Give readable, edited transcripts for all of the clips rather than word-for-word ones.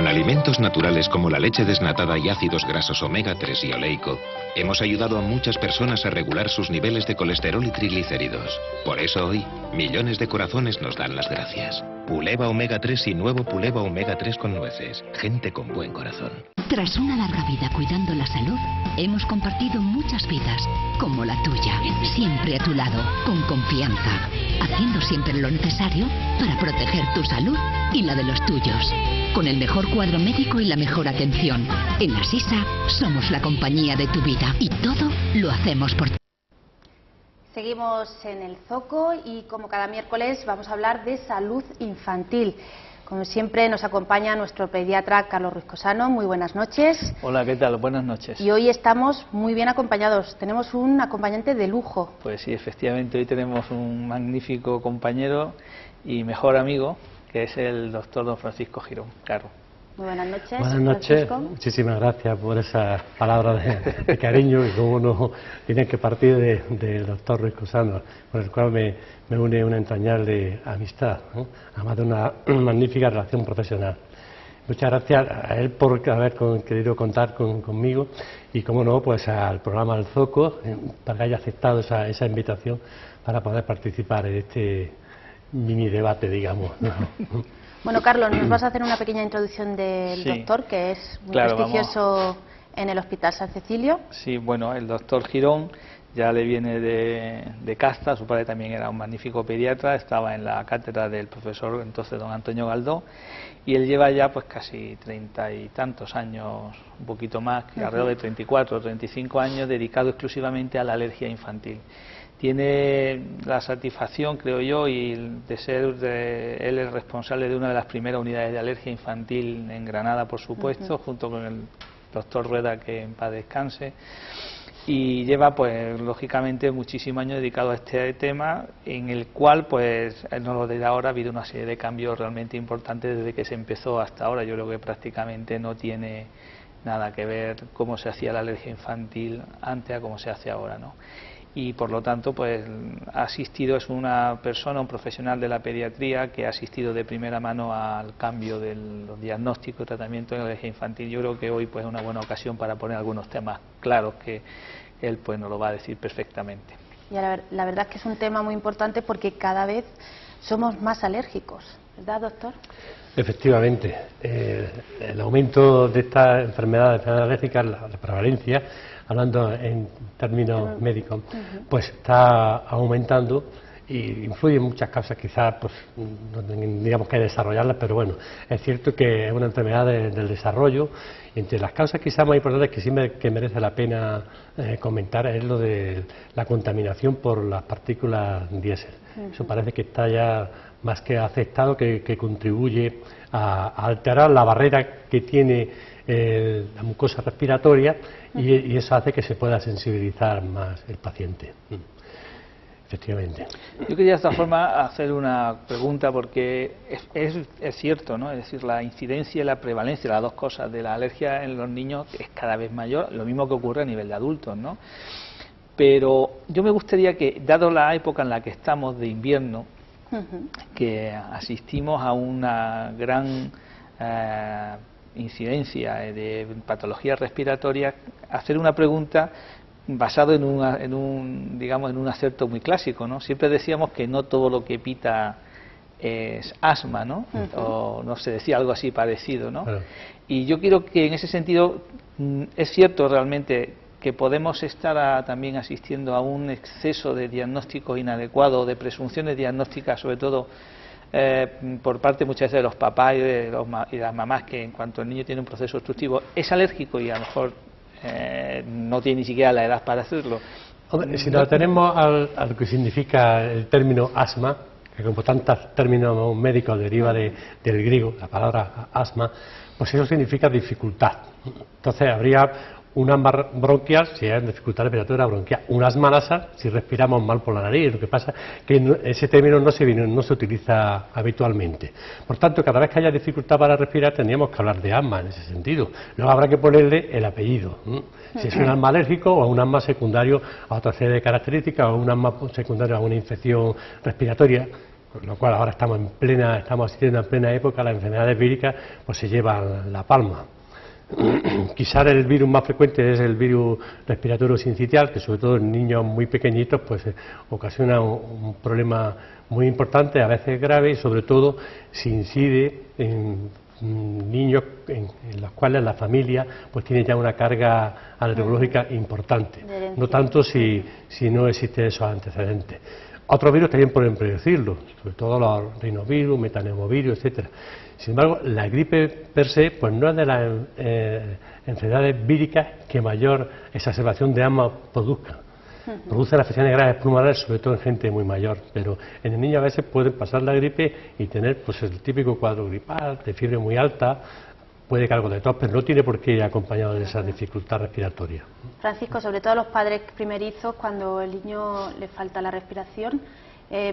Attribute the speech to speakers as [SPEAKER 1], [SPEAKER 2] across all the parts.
[SPEAKER 1] Con alimentos naturales como la leche desnatada y ácidos grasos omega 3 y oleico, hemos ayudado a muchas personas a regular sus niveles de colesterol y triglicéridos. Por eso hoy, millones de corazones nos dan las gracias. Puleva Omega 3 y nuevo Puleva Omega 3 con nueces. Gente con buen corazón.
[SPEAKER 2] Tras una larga vida cuidando la salud, hemos compartido muchas vidas, como la tuya. Siempre a tu lado, con confianza, haciendo siempre lo necesario para proteger tu salud y la de los tuyos. Con el mejor cuadro médico y la mejor atención. En la Sisa somos la compañía de tu vida y todo lo hacemos por ti.
[SPEAKER 3] Seguimos en el Zoco y como cada miércoles vamos a hablar de salud infantil. Como siempre nos acompaña nuestro pediatra Carlos Ruiz Cosano. Muy buenas noches.
[SPEAKER 4] Hola, ¿qué tal? Buenas noches.
[SPEAKER 3] Y hoy estamos muy bien acompañados. Tenemos un acompañante de lujo.
[SPEAKER 4] Pues sí, efectivamente, hoy tenemos un magnífico compañero y mejor amigo, que es el doctor don Francisco Girón. Caro.
[SPEAKER 3] Muy buenas noches.
[SPEAKER 5] Buenas noches, muchísimas gracias por esas palabras de cariño y cómo no tienen que partir del doctor Ruiz Cosano, con el cual me une una entrañable amistad, ¿no? Además de una magnífica relación profesional. Muchas gracias a él por haber querido contar conmigo y, como no, pues al programa El Zoco, para que haya aceptado esa invitación para poder participar en este mini debate, digamos, ¿no?
[SPEAKER 3] Bueno, Carlos, nos vas a hacer una pequeña introducción del doctor, que es muy prestigioso en el Hospital San Cecilio.
[SPEAKER 4] Sí, bueno, el doctor Girón ya le viene de casta, su padre también era un magnífico pediatra, estaba en la cátedra del profesor entonces don Antonio Galdó, y él lleva ya pues casi 30 y tantos años, un poquito más, alrededor de 34 o 35 años, dedicado exclusivamente a la alergia infantil. Tiene la satisfacción, creo yo, y de ser él el responsable de una de las primeras unidades de alergia infantil en Granada, por supuesto, junto con el doctor Rueda, que en paz descanse, y lleva, pues, lógicamente, muchísimos años dedicado a este tema, en el cual, pues, él nos lo dirá ahora, ha habido una serie de cambios realmente importantes desde que se empezó hasta ahora. Yo creo que prácticamente no tiene nada que ver cómo se hacía la alergia infantil antes a cómo se hace ahora, ¿no? Y por lo tanto, pues ha asistido, es una persona, un profesional de la pediatría que ha asistido de primera mano al cambio de los diagnósticos y tratamientos de la alergia infantil. Yo creo que hoy pues es una buena ocasión para poner algunos temas claros que él pues nos lo va a decir perfectamente.
[SPEAKER 3] Y la verdad es que es un tema muy importante porque cada vez somos más alérgicos, ¿verdad, doctor?
[SPEAKER 5] Efectivamente, el aumento de estas enfermedades alérgicas, la prevalencia, hablando en términos médicos, pues está aumentando y influye en muchas causas, quizás pues no tendríamos que desarrollarlas, pero bueno, es cierto que es una enfermedad del desarrollo, y entre las causas quizás más importantes que sí que merece la pena comentar es lo de la contaminación por las partículas diésel. Eso parece que está ya más que aceptado, que contribuye a alterar la barrera que tiene la mucosa respiratoria y eso hace que se pueda sensibilizar más el paciente. Efectivamente.
[SPEAKER 4] Yo quería de esta forma hacer una pregunta porque es cierto, ¿no? Es decir, la incidencia y la prevalencia, las dos cosas de la alergia en los niños es cada vez mayor, lo mismo que ocurre a nivel de adultos, ¿no? Pero yo me gustaría que, dado la época en la que estamos de invierno, que asistimos a una gran incidencia de patologías respiratorias, hacer una pregunta basado en un acerto muy clásico, ¿no? Siempre decíamos que no todo lo que pita es asma, ¿no? O no se decía algo así parecido, ¿no? Y yo quiero que en ese sentido es cierto realmente que podemos estar también asistiendo a un exceso de diagnósticos inadecuados, de presunciones diagnósticas, sobre todo por parte muchas veces de los papás y de las mamás, que en cuanto el niño tiene un proceso obstructivo es alérgico y a lo mejor no tiene ni siquiera la edad para hacerlo.
[SPEAKER 5] Hombre, si nos atenemos a lo que significa el término asma, que como tantos términos médicos deriva del griego, la palabra asma, pues eso significa dificultad. Entonces habría un asma bronquial si hay dificultad respiratoria bronquial, un asma nasal si respiramos mal por la nariz. Lo que pasa es que ese término no se utiliza habitualmente. Por tanto, cada vez que haya dificultad para respirar tendríamos que hablar de asma en ese sentido. Luego habrá que ponerle el apellido, si es un asma alérgico o un asma secundario a otra serie de características, o un asma secundario a una infección respiratoria, con lo cual ahora estamos asistiendo en plena época, las enfermedades víricas pues se llevan la palma. Quizás el virus más frecuente es el virus respiratorio sincitial, que sobre todo en niños muy pequeñitos pues ocasiona un problema muy importante, a veces grave, y sobre todo si incide en niños en los cuales la familia pues tiene ya una carga alergológica importante, no tanto si no existe esos antecedentes. Otros virus también pueden predecirlo, sobre todo los rinovirus, metaneumovirus, etcétera. Sin embargo, la gripe per se pues no es de las enfermedades víricas que mayor exacerbación de asma produzca. Produce las afecciones graves pulmonares, sobre todo en gente muy mayor, pero en el niño a veces pueden pasar la gripe y tener pues el típico cuadro gripal, de fiebre muy alta, puede que algo de tos, pero no tiene por qué ir acompañado de esa dificultad respiratoria.
[SPEAKER 3] Francisco, sobre todo los padres primerizos, cuando el niño le falta la respiración,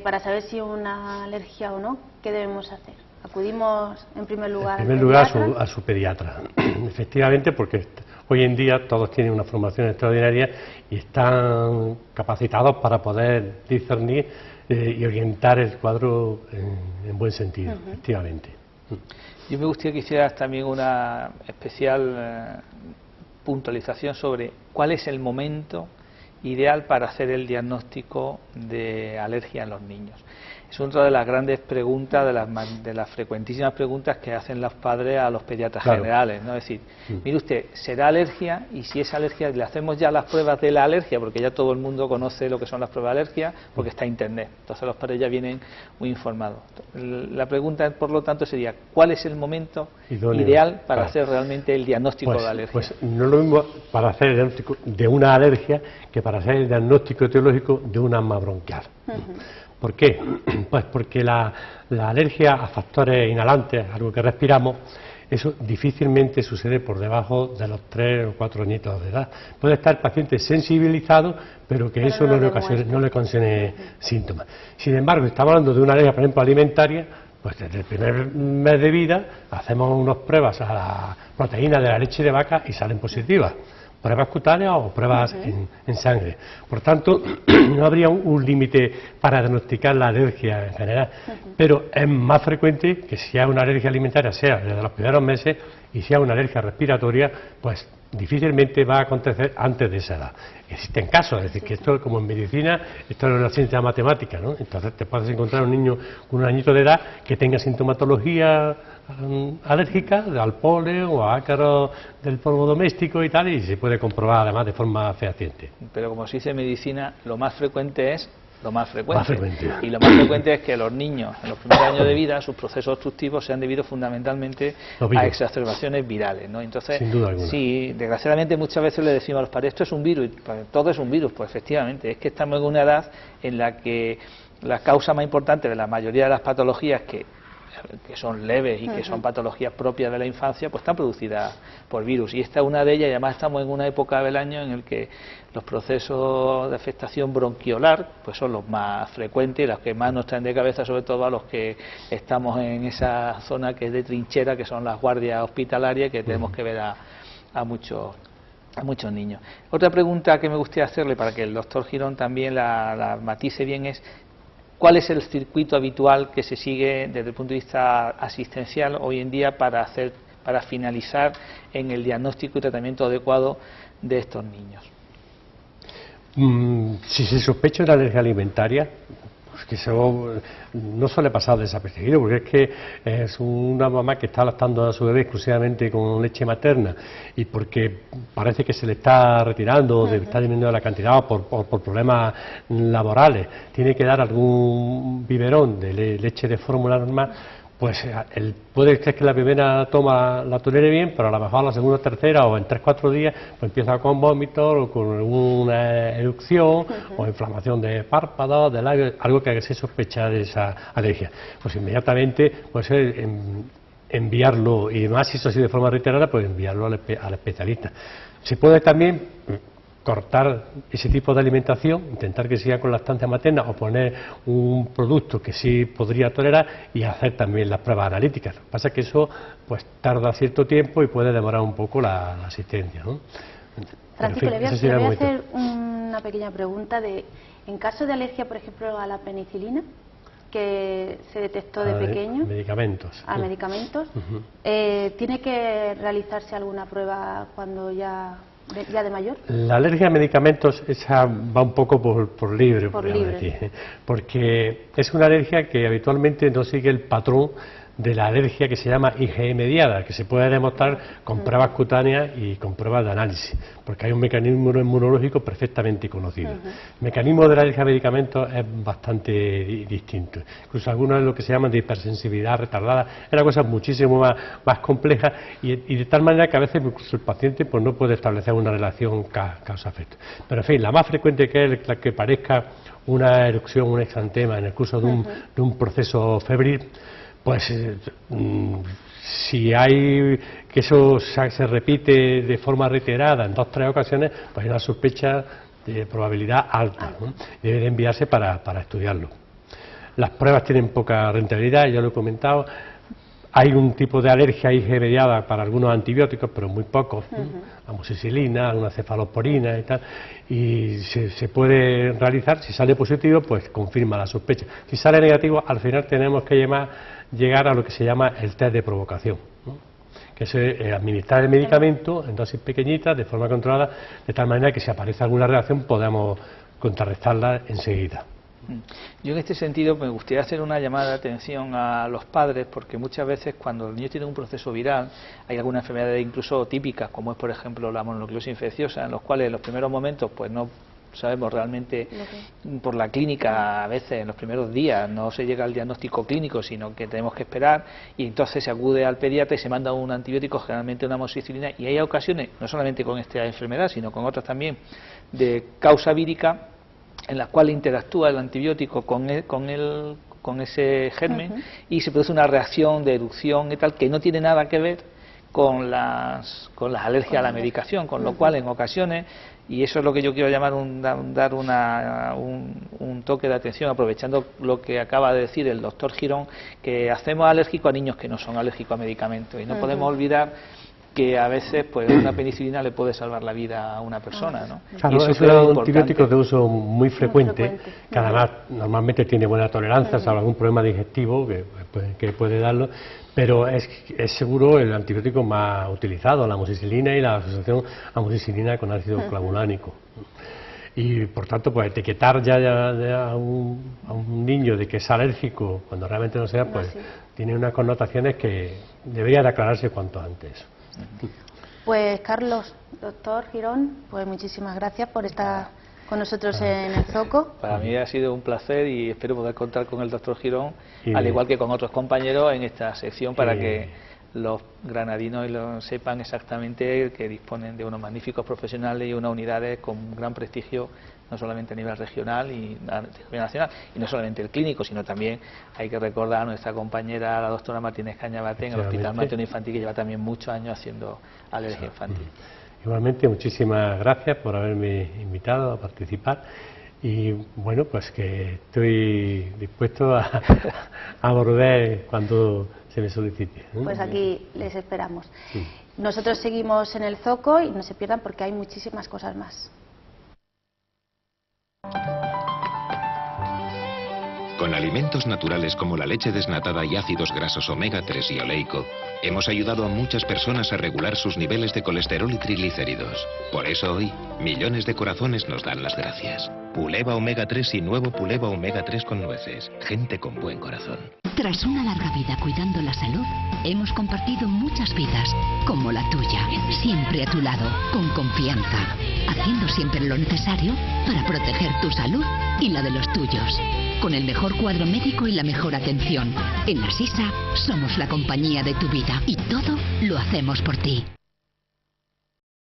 [SPEAKER 3] para saber si es una alergia o no, ¿qué debemos hacer? ¿Acudimos en primer lugar
[SPEAKER 5] a su pediatra? Efectivamente, porque hoy en día todos tienen una formación extraordinaria y están capacitados para poder discernir y orientar el cuadro en buen sentido, efectivamente.
[SPEAKER 4] Yo me gustaría que hicieras también una especial puntualización sobre cuál es el momento ideal para hacer el diagnóstico de alergia en los niños. Es una de las grandes preguntas, de las frecuentísimas preguntas que hacen los padres a los pediatras generales, ¿no? Es decir, mire usted, ¿será alergia? Y si es alergia, ¿le hacemos ya las pruebas de la alergia? Porque ya todo el mundo conoce lo que son las pruebas de alergia, porque está en Internet. Entonces los padres ya vienen muy informados. La pregunta, por lo tanto, sería, ¿cuál es el momento ideal para hacer realmente el diagnóstico de alergia?
[SPEAKER 5] Pues no es lo mismo para hacer el diagnóstico de una alergia que para hacer el diagnóstico etiológico de un asma bronquial. ¿Por qué? Pues porque la alergia a factores inhalantes, algo que respiramos, eso difícilmente sucede por debajo de los 3 o 4 añitos de edad. Puede estar el paciente sensibilizado, pero que eso no le ocasione síntomas. Sin embargo, estamos hablando de una alergia, por ejemplo, alimentaria, pues desde el primer mes de vida hacemos unas pruebas a la proteína de la leche de vaca y salen positivas. Pruebas cutáneas o pruebas en sangre. Por tanto, no habría un límite para diagnosticar la alergia en general, pero es más frecuente que si hay una alergia alimentaria, sea desde los primeros meses, y si hay una alergia respiratoria, pues difícilmente va a acontecer antes de esa edad. Existen casos, es decir, que esto, como en medicina, esto es una ciencia matemática, ¿no? Entonces te puedes encontrar un niño con un añito de edad que tenga sintomatología alérgica al polen o a ácaros del polvo doméstico y tal, y se puede comprobar además de forma fehaciente.
[SPEAKER 4] Pero como se dice en medicina, lo más frecuente es lo más frecuente. Y lo más frecuente es que los niños en los primeros años de vida, sus procesos obstructivos sean debidos fundamentalmente a exacerbaciones virales, ¿no? Entonces,
[SPEAKER 5] sin duda alguna.
[SPEAKER 4] Sí, desgraciadamente muchas veces le decimos a los padres, esto es un virus, todo es un virus. Pues efectivamente, es que estamos en una edad en la que la causa más importante de la mayoría de las patologías que son leves y que son patologías propias de la infancia, pues están producidas por virus, y esta es una de ellas, y además estamos en una época del año en el que los procesos de afectación bronquiolar pues son los más frecuentes y los que más nos traen de cabeza, sobre todo a los que estamos en esa zona que es de trinchera, que son las guardias hospitalarias, que tenemos que ver a muchos niños. Otra pregunta que me gustaría hacerle, para que el doctor Girón también la matice bien, es ¿cuál es el circuito habitual que se sigue desde el punto de vista asistencial hoy en día para finalizar en el diagnóstico y tratamiento adecuado de estos niños?
[SPEAKER 5] Si se sospecha una alergia alimentaria, pues que eso no suele pasar desapercibido, porque es que es una mamá que está lactando a su bebé exclusivamente con leche materna, y porque parece que se le está retirando o está disminuyendo la cantidad por problemas laborales, tiene que dar algún biberón de leche de fórmula normal, pues puede ser que la primera toma la tolere bien, pero a lo mejor la segunda o tercera o en 3-4 días pues empieza con vómitos o con una erupción o inflamación de párpados, de labios, algo que se sospecha de esa alergia. Pues inmediatamente pues enviarlo, y además si eso ha sido de forma reiterada, pues enviarlo al especialista. Se puede también cortar ese tipo de alimentación, intentar que siga con lactancia materna o poner un producto que sí podría tolerar y hacer también las pruebas analíticas. Lo que pasa es que eso pues tarda cierto tiempo y puede demorar un poco la asistencia, ¿no?
[SPEAKER 3] Francisco, le voy a hacer una pequeña pregunta en caso de alergia, por ejemplo, a la penicilina. que se detectó de pequeño.
[SPEAKER 5] Medicamentos.
[SPEAKER 3] A medicamentos. ¿Tiene que realizarse alguna prueba cuando ya de mayor?
[SPEAKER 5] La alergia a medicamentos esa va un poco por libre, decir, porque es una alergia que habitualmente no sigue el patrón de la alergia que se llama IgE mediada, que se puede demostrar con pruebas cutáneas y con pruebas de análisis, porque hay un mecanismo inmunológico perfectamente conocido. El mecanismo de la alergia a medicamentos es bastante distinto, incluso algunos de lo que se llaman de hipersensibilidad retardada, es una cosa muchísimo más compleja y de tal manera que a veces incluso el paciente pues no puede establecer una relación causa-efecto. Pero en fin, la más frecuente que es la que parezca una erupción, un exantema en el curso de un proceso febril, pues si hay que eso se repite de forma reiterada en 2 o 3 ocasiones, pues hay una sospecha de probabilidad alta, ¿no? Debe de enviarse para estudiarlo. Las pruebas tienen poca rentabilidad, ya lo he comentado. Hay un tipo de alergia IgE mediada para algunos antibióticos, pero muy pocos, amoxicilina, alguna cefalosporina y tal, y se puede realizar. Si sale positivo, pues confirma la sospecha. Si sale negativo, al final tenemos que llegar a lo que se llama el test de provocación, ¿no? Que es administrar el medicamento en dosis pequeñitas, de forma controlada, de tal manera que si aparece alguna reacción podamos contrarrestarla enseguida.
[SPEAKER 4] Yo en este sentido me gustaría hacer una llamada de atención a los padres, porque muchas veces cuando el niño tiene un proceso viral hay algunas enfermedades incluso típicas, como es por ejemplo la mononucleosis infecciosa, en los cuales en los primeros momentos pues no sabemos realmente por la clínica, a veces en los primeros días no se llega al diagnóstico clínico, sino que tenemos que esperar y entonces se acude al pediatra y se manda un antibiótico, generalmente una amoxicilina, y hay ocasiones, no solamente con esta enfermedad, sino con otras también, de causa vírica, en las cuales interactúa el antibiótico con ese germen y se produce una reacción de erupción y tal, que no tiene nada que ver con las alergias a la medicación, con lo cual en ocasiones, y eso es lo que yo quiero llamar dar un toque de atención, aprovechando lo que acaba de decir el doctor Girón, que hacemos alérgico a niños que no son alérgicos a medicamentos, y no podemos olvidar que a veces pues una penicilina le puede salvar la vida a una persona, ¿no?
[SPEAKER 5] Claro,
[SPEAKER 4] y eso
[SPEAKER 5] es un antibiótico de uso muy frecuente, que además normalmente tiene buena tolerancia, salvo algún problema digestivo que puede darlo, pero es seguro el antibiótico más utilizado, la amoxicilina y la asociación amoxicilina con ácido clavulánico. Y por tanto, pues etiquetar ya a un niño de que es alérgico cuando realmente no sea, pues tiene unas connotaciones que deberían aclararse cuanto antes.
[SPEAKER 3] Pues Carlos, doctor Girón, pues muchísimas gracias por estar con nosotros en el Zoco.
[SPEAKER 4] Para mí ha sido un placer y espero poder contar con el doctor Girón, al igual que con otros compañeros en esta sección, para que los granadinos sepan exactamente que disponen de unos magníficos profesionales y unas unidades con gran prestigio, no solamente a nivel regional y a nivel nacional, y no solamente el clínico, sino también hay que recordar a nuestra compañera, la doctora Martínez Cañabate, en el Hospital Materno Infantil, que lleva también muchos años haciendo alergia infantil.
[SPEAKER 5] Igualmente, muchísimas gracias por haberme invitado a participar y bueno, pues que estoy dispuesto a volver cuando se me solicite.
[SPEAKER 3] Pues aquí les esperamos. Nosotros seguimos en el Zoco y no se pierdan porque hay muchísimas cosas más.
[SPEAKER 1] Con alimentos naturales como la leche desnatada y ácidos grasos omega 3 y oleico, hemos ayudado a muchas personas a regular sus niveles de colesterol y triglicéridos. Por eso hoy, millones de corazones nos dan las gracias. Puleva Omega 3 y nuevo Puleva Omega 3 con nueces. Gente con buen corazón.
[SPEAKER 2] Tras una larga vida cuidando la salud, hemos compartido muchas vidas, como la tuya, siempre a tu lado, con confianza, haciendo siempre lo necesario para proteger tu salud y la de los tuyos. Con el mejor cuadro médico y la mejor atención. En la Sisa somos la compañía de tu vida y todo lo hacemos por ti.